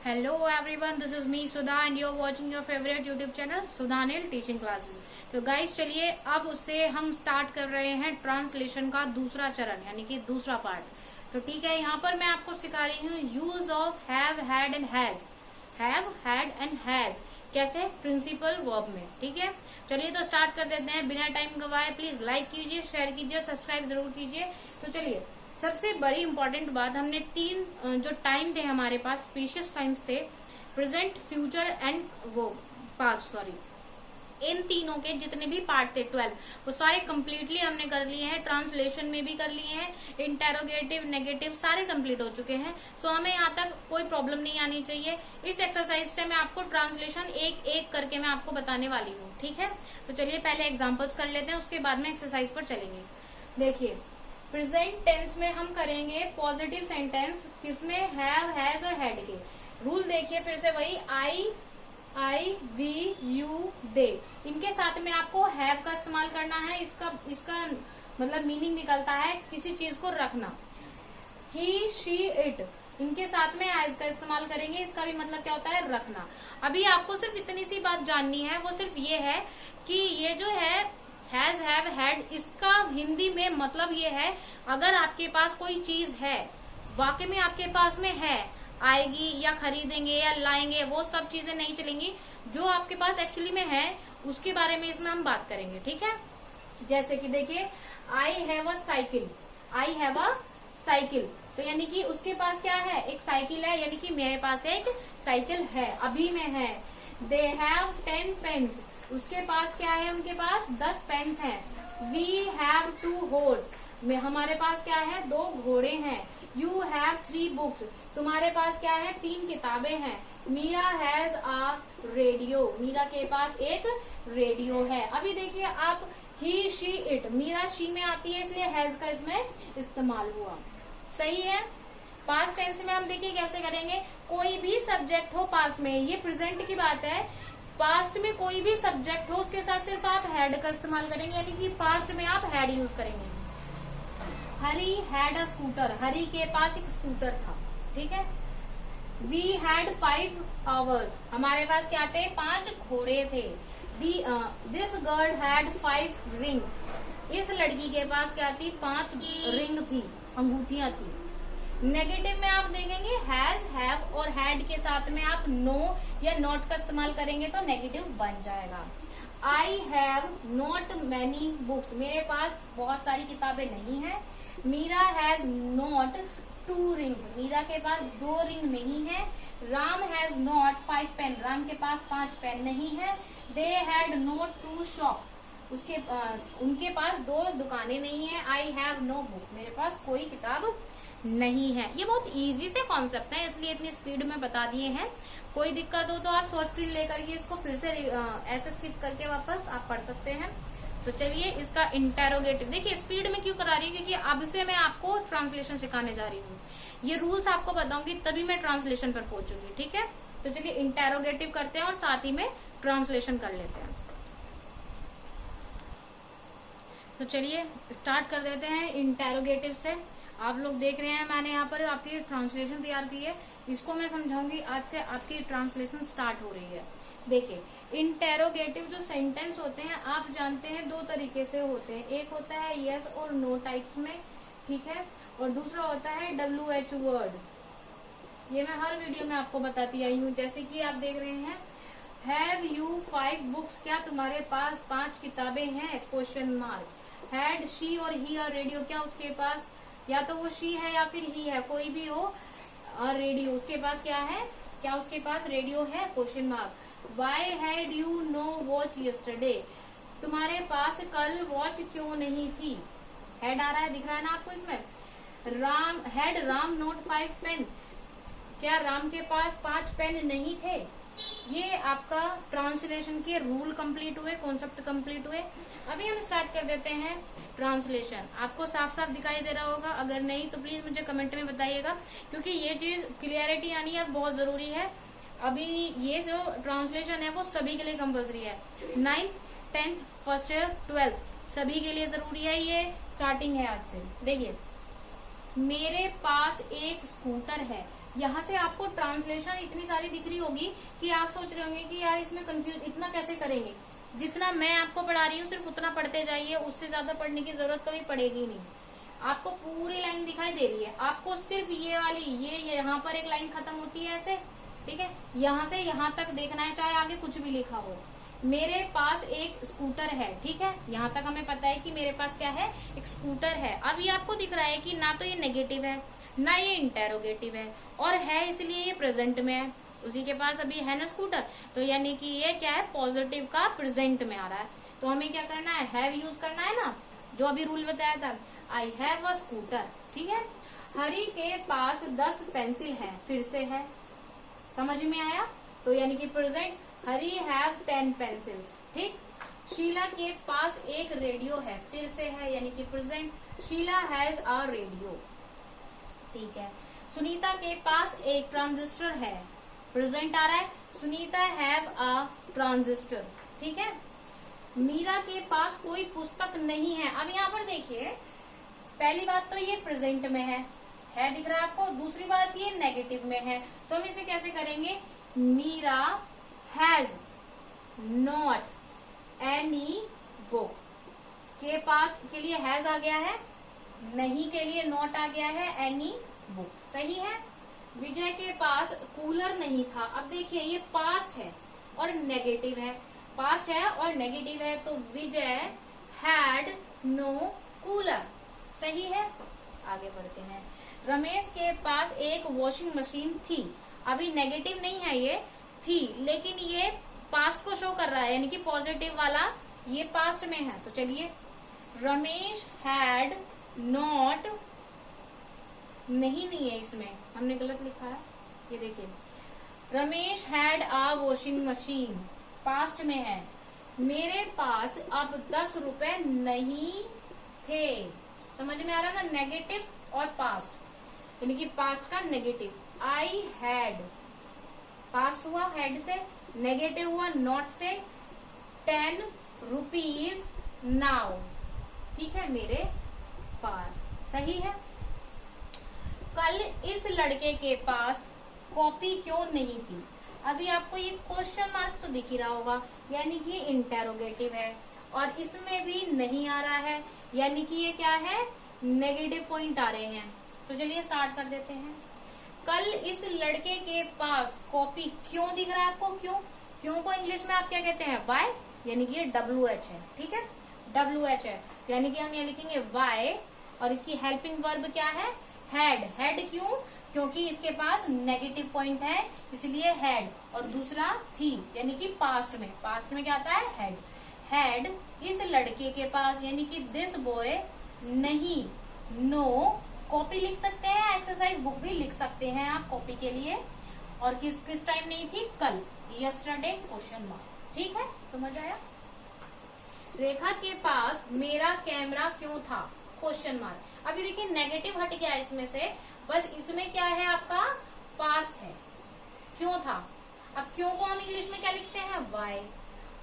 Hello everyone, this is me Sudha and you're watching your favorite YouTube channel Sudhanil teaching classes. तो guys चलिए अब उससे हम start कर रहे हैं ट्रांसलेशन का दूसरा चरण यानी कि दूसरा पार्ट। तो ठीक है, यहाँ पर मैं आपको सिखा रही हूँ use of have, had and has. Have, had and has कैसे प्रिंसिपल वर्ब में। ठीक है, चलिए तो स्टार्ट कर देते हैं बिना टाइम गवाए। प्लीज लाइक कीजिए, शेयर कीजिए, सब्सक्राइब जरूर कीजिए। तो चलिए, सबसे बड़ी इंपॉर्टेंट बात, हमने तीन जो टाइम थे हमारे पास, स्पेशियस टाइम्स थे, प्रेजेंट, फ्यूचर एंड वो पास्ट, सॉरी, इन तीनों के जितने भी पार्ट थे 12 वो सारे कंप्लीटली हमने कर लिए हैं। ट्रांसलेशन में भी कर लिए हैं, इंटेरोगेटिव, नेगेटिव सारे कंप्लीट हो चुके हैं। सो हमें यहाँ तक कोई प्रॉब्लम नहीं आनी चाहिए। इस एक्सरसाइज से मैं आपको ट्रांसलेशन एक एक करके मैं आपको बताने वाली हूँ। ठीक है, तो चलिए पहले एग्जाम्पल्स कर लेते हैं, उसके बाद में एक्सरसाइज पर चलेंगे। देखिए, प्रेजेंट टेंस में हम करेंगे पॉजिटिव सेंटेंस, किसमें, हैव, हैज और हैड के। रूल देखिए फिर से वही, आई, वी, यू, दे, इनके साथ में आपको हैव का इस्तेमाल करना है। इसका मतलब मीनिंग निकलता है किसी चीज को रखना। ही, शी, इट, इनके साथ में हैज का इस्तेमाल करेंगे, इसका भी मतलब क्या होता है, रखना। अभी आपको सिर्फ इतनी सी बात जाननी है, वो सिर्फ ये है कि ये जो है हैज, हैव, हैड, इसका हिंदी में मतलब ये है, अगर आपके पास कोई चीज है, वाकई में आपके पास में है, आएगी या खरीदेंगे या लाएंगे, वो सब चीजें नहीं चलेंगी। जो आपके पास एक्चुअली में है उसके बारे में इसमें हम बात करेंगे। ठीक है, जैसे कि देखिए, I have a cycle, I have a cycle, तो यानी कि उसके पास क्या है, एक साइकिल है, यानी कि मेरे पास एक साइकिल है, अभी में है। दे हैव 10 पेन्स, उसके पास क्या है, उनके पास 10 पेन्स हैं। वी हैव 2 हॉर्स, में हमारे पास क्या है, 2 घोड़े हैं। यू हैव 3 बुक्स, तुम्हारे पास क्या है, 3 किताबें हैं। Meera has a radio, Meera के पास एक रेडियो है। अभी देखिए आप, he, she, it, Meera she में आती है इसलिए हैज का इसमें इस्तेमाल हुआ। सही है। पास्ट टेंस में हम देखिए कैसे करेंगे, कोई भी सब्जेक्ट हो पास्ट में, ये प्रेजेंट की बात है, पास्ट में कोई भी सब्जेक्ट हो उसके साथ सिर्फ आप हैड का इस्तेमाल करेंगे, यानी कि पास्ट में आप हैड यूज करेंगे। हरी हैड अ स्कूटर, हरी के पास एक स्कूटर था। ठीक है। वी हैड 5 आवर्स, हमारे पास क्या थे, 5 घोड़े थे। दिस गर्ल हैड 5 रिंग, इस लड़की के पास क्या थी, 5 रिंग थी, अंगूठियां थी। नेगेटिव में आप देखेंगे हैज, हैव और हैड के साथ में आप नो या नॉट का इस्तेमाल करेंगे तो नेगेटिव बन जाएगा। I have not many books, मेरे पास बहुत सारी किताबें नहीं है। Meera has not 2 rings, Meera के पास 2 रिंग नहीं है। Ram has not 5 pen, Ram के पास 5 पेन नहीं है। दे हैड नॉट 2 शॉप, उनके पास 2 दुकानें नहीं है। आई हैव नो बुक, मेरे पास कोई किताब नहीं है। ये बहुत इजी से कॉन्सेप्ट है, इसलिए इतनी स्पीड में बता दिए हैं। कोई दिक्कत हो तो आप शॉर्ट स्क्रीन लेकर के इसको फिर से ऐसे स्किप करके वापस आप पढ़ सकते हैं। तो चलिए इसका इंटेरोगेटिव देखिए, स्पीड में क्यों करा रही हूँ, क्योंकि अब से मैं आपको ट्रांसलेशन सिखाने जा रही हूँ। ये रूल्स आपको बताऊंगी तभी मैं ट्रांसलेशन पर पहुंचूंगी। ठीक है, तो चलिए इंटेरोगेटिव करते हैं और साथ ही में ट्रांसलेशन कर लेते हैं। तो चलिए स्टार्ट कर देते हैं इंटेरोगेटिव से। आप लोग देख रहे हैं मैंने यहाँ पर आपकी ट्रांसलेशन तैयार की है, इसको मैं समझाऊंगी। आज से आपकी ट्रांसलेशन स्टार्ट हो रही है। देखिए, इंटेरोगेटिव जो सेंटेंस होते हैं आप जानते हैं 2 तरीके से होते हैं, एक होता है यस और नो टाइप में, ठीक है, और दूसरा होता है WH वर्ड। ये मैं हर वीडियो में आपको बताती आई हूँ। जैसे कि आप देख रहे हैं, हैव यू 5 बुक्स, क्या तुम्हारे पास 5 किताबें हैं, क्वेश्चन मार्क। हैड शी और ही अ रेडियो, क्या उसके पास या तो वो शी है या फिर ही है, कोई भी हो, रेडियो, उसके पास क्या है, क्या उसके पास रेडियो है, question mark. Why had you no watch yesterday, तुम्हारे पास कल वॉच क्यों नहीं थी। हैड आ रहा है, दिख रहा है ना आपको इसमें। Ram had Ram not 5 pen, क्या राम के पास 5 पेन नहीं थे। ये आपका ट्रांसलेशन के रूल कंप्लीट हुए, कॉन्सेप्ट कंप्लीट हुए। अभी हम स्टार्ट कर देते हैं ट्रांसलेशन। आपको साफ साफ दिखाई दे रहा होगा, अगर नहीं तो प्लीज मुझे कमेंट में बताइएगा, क्योंकि ये चीज क्लियरिटी आनी है बहुत जरूरी है। अभी ये जो ट्रांसलेशन है वो सभी के लिए कंपल्सरी है, 9th, 10th, first year, 12th सभी के लिए जरूरी है। ये स्टार्टिंग है आज से। देखिए, मेरे पास एक स्कूटर है, यहाँ से आपको ट्रांसलेशन इतनी सारी दिख रही होगी कि आप सोच रहे होंगे कि यार इसमें कंफ्यूज इतना कैसे करेंगे। जितना मैं आपको पढ़ा रही हूँ सिर्फ उतना पढ़ते जाइए, उससे ज्यादा पढ़ने की जरूरत कभी पड़ेगी नहीं। आपको पूरी लाइन दिखाई दे रही है, आपको सिर्फ ये वाली ये यहाँ पर एक लाइन खत्म होती है ऐसे, ठीक है, यहाँ से यहाँ तक देखना है, चाहे आगे कुछ भी लिखा हो। मेरे पास एक स्कूटर है, ठीक है, यहाँ तक हमें पता है कि मेरे पास क्या है, एक स्कूटर है। अब ये आपको दिख रहा है कि ना तो ये नेगेटिव है ना ये इंटेरोगेटिव है, और है इसलिए ये प्रेजेंट में है। उसी के पास अभी है ना स्कूटर, तो यानी कि ये क्या है, पॉजिटिव का प्रेजेंट में आ रहा है। तो हमें क्या करना है, हैव यूज करना है ना, जो अभी रूल बताया था, आई हैव अ स्कूटर, ठीक है। हरी के पास 10 पेंसिल है, फिर से है, समझ में आया, तो यानी कि प्रेजेंट, हरी हैव 10 पेंसिल्स, ठीक। शीला के पास एक रेडियो है, फिर से है, यानी कि present, Sheela has a radio, ठीक है। सुनीता के पास एक ट्रांजिस्टर है, प्रेजेंट आ रहा है, सुनीता हैव अ ट्रांजिस्टर, ठीक है। मीरा के पास कोई पुस्तक नहीं है। अब यहाँ पर देखिए, पहली बात तो ये प्रेजेंट में है दिख रहा है आपको, दूसरी बात ये नेगेटिव में है, तो हम इसे कैसे करेंगे, Meera has not any book, के पास के लिए हैज आ गया है, नहीं के लिए नॉट आ गया है, एनी बुक, सही है। विजय के पास कूलर नहीं था। अब देखिए ये पास्ट है और नेगेटिव है, पास्ट है और नेगेटिव है, तो विजय हैड नो कूलर, सही है। आगे बढ़ते हैं। रमेश के पास एक वॉशिंग मशीन थी। अभी नेगेटिव नहीं है, ये थी, लेकिन ये पास्ट को शो कर रहा है, यानी कि पॉजिटिव वाला ये पास्ट में है। तो चलिए, रमेश हैड नॉट, नहीं है इसमें, हमने गलत लिखा है, ये देखिए, Ramesh had a washing machine, past में है। मेरे पास अब 10 रुपए नहीं थे, समझ में आ रहा ना, नेगेटिव और पास्ट, यानी कि पास्ट का नेगेटिव। आई हैड, पास्ट हुआ हैड से, नेगेटिव हुआ नॉट से, 10 रुपीज नाउ, ठीक है, मेरे पास, सही है। कल इस लड़के के पास कॉपी क्यों नहीं थी। अभी आपको ये क्वेश्चन मार्क तो दिख ही रहा होगा, यानी कि इंटेरोगेटिव है, और इसमें भी नहीं आ रहा है, यानी कि ये क्या है, नेगेटिव पॉइंट आ रहे हैं। तो चलिए स्टार्ट कर देते हैं। कल इस लड़के के पास कॉपी क्यों दिख रहा है आपको, क्यों को इंग्लिश में आप क्या कहते हैं, वाई, यानी कि ये WH है, ठीक है, WH है, यानी कि हम ये लिखेंगे वाई, और इसकी हेल्पिंग वर्ब क्या है, हैड क्यों, क्योंकि इसके पास नेगेटिव पॉइंट है इसलिए हैड, और दूसरा थी, यानी कि पास्ट में क्या आता है, हैड इस लड़के के पास, यानी कि दिस बॉय, नहीं, नो, कॉपी लिख सकते हैं, एक्सरसाइज बुक भी लिख सकते हैं आप कॉपी के लिए, और किस टाइम नहीं थी, कल, यस्टरडे, क्वेश्चन मार्क, ठीक है, समझ आया। रेखा के पास मेरा कैमरा क्यों था, क्वेश्चन मार्क। अभी देखिए नेगेटिव हट गया इसमें से, बस इसमें क्या है आपका, पास्ट है, क्यों था। अब क्यों को हम इंग्लिश में क्या लिखते हैं, वाई,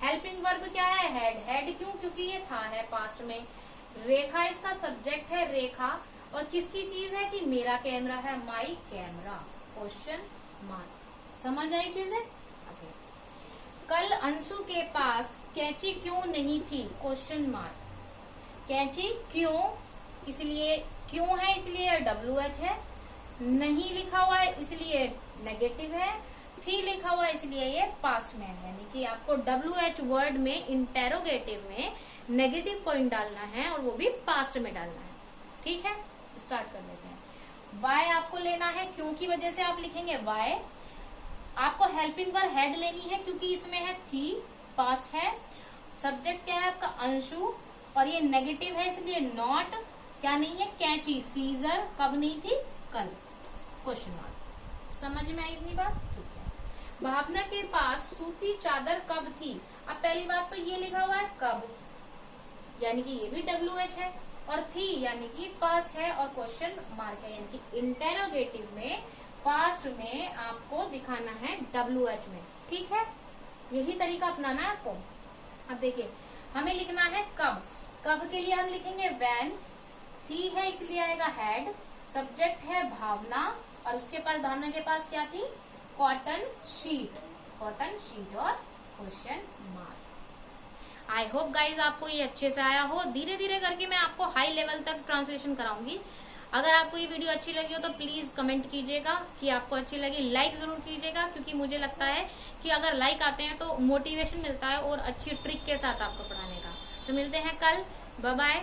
हेल्पिंग वर्ब क्या है, हैड क्यों, क्योंकि ये था है पास्ट में। रेखा इसका सब्जेक्ट है, रेखा, और किसकी चीज है कि मेरा कैमरा है, माई कैमरा, क्वेश्चन मार्क, समझ आई चीजें। कल अंशु के पास कैंची क्यों नहीं थी, क्वेश्चन मार्क, कैंची क्यों, इसलिए क्यों है इसलिए WH है, नहीं लिखा हुआ है इसलिए नेगेटिव है, थी लिखा हुआ है इसलिए ये पास्ट में है, यानी कि आपको WH वर्ड में इंटेरोगेटिव में नेगेटिव पॉइंट डालना है, और वो भी पास्ट में डालना है, ठीक है। स्टार्ट कर लेते हैं। वाई आपको लेना है, क्यों की वजह से आप लिखेंगे वाई। आपको हेल्पिंग वर्ब हैड लेनी है, क्योंकि इसमें है थी, पास्ट है, सब्जेक्ट क्या है आपका अंशु, और ये नेगेटिव है इसलिए नॉट, क्या नहीं है, कैंची, सीजर, कब नहीं थी, कल, क्वेश्चन मार्क, समझ में आई इतनी बात, ठीक है। भावना के पास सूती चादर कब थी। अब पहली बात तो ये लिखा हुआ है कब, यानी कि ये भी WH है, और थी यानी कि पास्ट है, और क्वेश्चन मार्क है, यानी कि इंटेरोगेटिव में पास्ट में आपको दिखाना है WH में, ठीक है। यही तरीका अपनाना है आपको। अब देखिए, हमें लिखना है कब, कब के लिए हम लिखेंगे व्हेन, थी है इसलिए आएगा हैड, सब्जेक्ट है भावना, और उसके पास भावना के पास क्या थी, कॉटन शीट और question mark. I hope guys आपको ये अच्छे से आया हो। धीरे धीरे करके मैं आपको हाई लेवल तक ट्रांसलेशन कराऊंगी। अगर आपको ये वीडियो अच्छी लगी हो तो प्लीज कमेंट कीजिएगा कि आपको अच्छी लगी, लाइक जरूर कीजिएगा, क्योंकि मुझे लगता है कि अगर लाइक आते हैं तो मोटिवेशन मिलता है और अच्छी ट्रिक के साथ आपको पढ़ाने का। तो मिलते हैं कल, बाय बाय।